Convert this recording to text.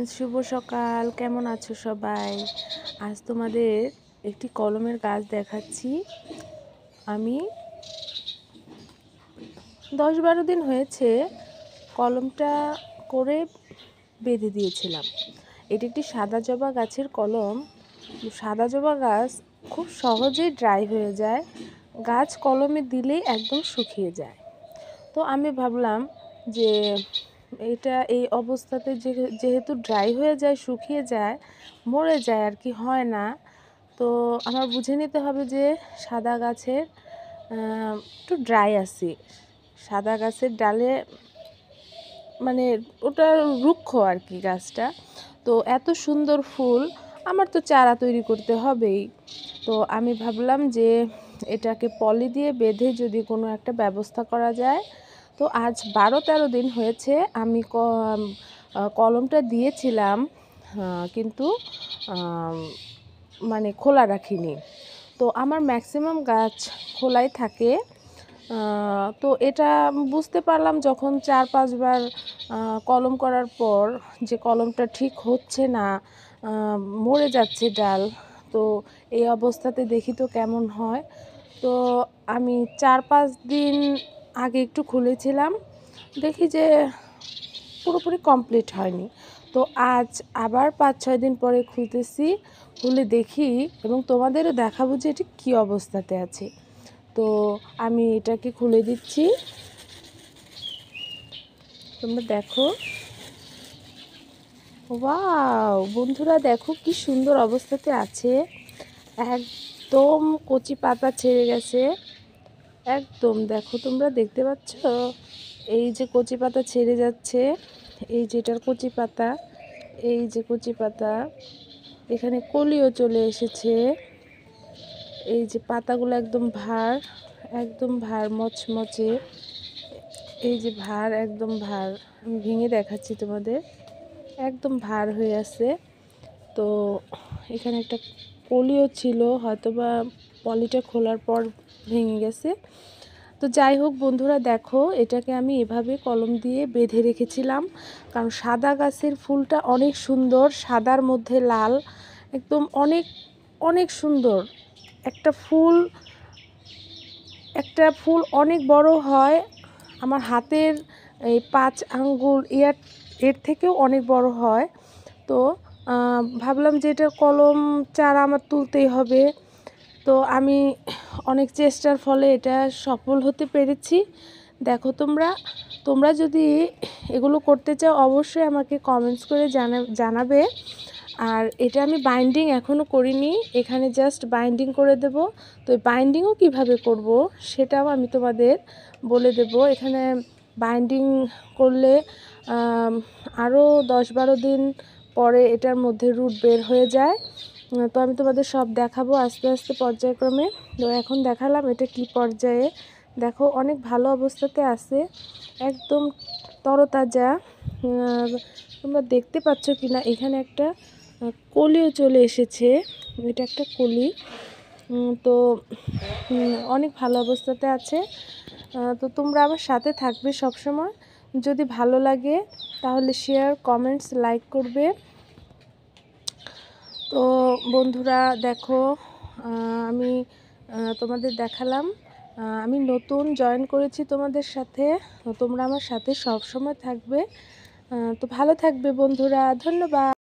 Friends, শুভ সকাল। কেমন আছো সবাই? আজ তোমাদের একটি কলমের গাছ দেখাচ্ছি। আমি 10-12 দিন হয়েছে কলমটা করে বেঁধে দিয়েছিলাম। এটি একটি সাদা জবা গাছের কলম। সাদা জবা গাছ খুব সহজেই ড্রাই হয়ে যায়, গাছ কলমে দিলেই একদম শুকিয়ে যায়। তো আমি ভাবলাম যে এটা এই অবস্থাতে যেহেতু ড্রাই হয়ে যায়, শুকিয়ে যায়, মরে যায় আর কি, হয় না, তো আমার বুঝে নিতে হবে যে সাদা গাছের একটু ড্রাই আছে, সাদা গাছের ডালে মানে ওটা রুক্ষ আর কি গাছটা। তো এত সুন্দর ফুল, আমার তো চারা তৈরি করতে হবেই। তো আমি ভাবলাম যে এটাকে পলি দিয়ে বেঁধে যদি কোনো একটা ব্যবস্থা করা যায়। তো আজ 12-13 দিন হয়েছে আমি কলমটা দিয়েছিলাম, কিন্তু মানে খোলা রাখিনি। তো আমার ম্যাক্সিমাম গাছ খোলাই থাকে। তো এটা বুঝতে পারলাম যখন 4-5 বার কলম করার পর যে কলমটা ঠিক হচ্ছে না, মরে যাচ্ছে ডাল। তো এই অবস্থাতে দেখি তো কেমন হয়। তো আমি 4-5 দিন আগে একটু খুলেছিলাম, দেখি যে পুরোপুরি কমপ্লিট হয়নি। তো আজ আবার 5-6 দিন পরে খুলতেছি, খুলে দেখি এবং তোমাদেরও দেখাবো যে এটি কী অবস্থাতে আছে। তো আমি এটাকে খুলে দিচ্ছি, তোমরা দেখো। ওয়াও বন্ধুরা, দেখো কি সুন্দর অবস্থাতে আছে, একদম কচি পাতা ছেড়ে গেছে। একদম দেখো, তোমরা দেখতে পাচ্ছ এই যে কচি পাতা ছেড়ে যাচ্ছে, এই যেটার কচি পাতা, এই যে কচি পাতা, এখানে কলিও চলে এসেছে। এই যে পাতাগুলো একদম ভার, একদম ভার, মচমচে, এই যে ভার, একদম ভার। আমি ভেঙে দেখাচ্ছি তোমাদের, একদম ভার হয়ে আছে। তো এখানে একটা কলিও ছিল, হয়তোবা পলিটা খোলার পর ভেঙে গেছে। তো যাই হোক বন্ধুরা, দেখো এটাকে আমি এভাবে কলম দিয়ে বেঁধে রেখেছিলাম, কারণ সাদা গাছের ফুলটা অনেক সুন্দর, সাদার মধ্যে লাল, একদম অনেক অনেক সুন্দর একটা ফুল। একটা ফুল অনেক বড় হয়, আমার হাতের এই 5 আঙ্গুল এর থেকেও অনেক বড় হয়। তো ভাবলাম যে এটা কলম চারা আমার তুলতেই হবে। তো আমি অনেক চেষ্টার ফলে এটা সফল হতে পেরেছি। দেখো তোমরা যদি এগুলো করতে চাও অবশ্যই আমাকে কমেন্টস করে জানাবে। আর এটা আমি বাইন্ডিং এখনও করিনি, এখানে জাস্ট বাইন্ডিং করে দেব। তো বাইন্ডিংও কিভাবে করব সেটাও আমি তোমাদের বলে দেব। এখানে বাইন্ডিং করলে আরও 10-12 দিন পরে এটার মধ্যে রুট বের হয়ে যায়। তো আমি তোমাদের সব দেখাবো আস্তে আস্তে পর্যায়ক্রমে। তো এখন দেখালাম এটা কি পর্যায়ে। দেখো অনেক ভালো অবস্থাতে আছে, একদম তরতাজা। তোমরা দেখতে পাচ্ছ কি না, এখানে একটা কলিও চলে এসেছে, এটা একটা কলি। তো অনেক ভালো অবস্থাতে আছে। তো তোমরা আমার সাথে থাকবে সব সময়। যদি ভালো লাগে তাহলে শেয়ার, কমেন্টস, লাইক করবে। তো বন্ধুরা দেখো, আমি তোমাদের দেখালাম, আমি নতুন জয়েন করেছি তোমাদের সাথে। তোমরা আমার সাথে সব সময় থাকবে। তো ভালো থাকবে বন্ধুরা, ধন্যবাদ।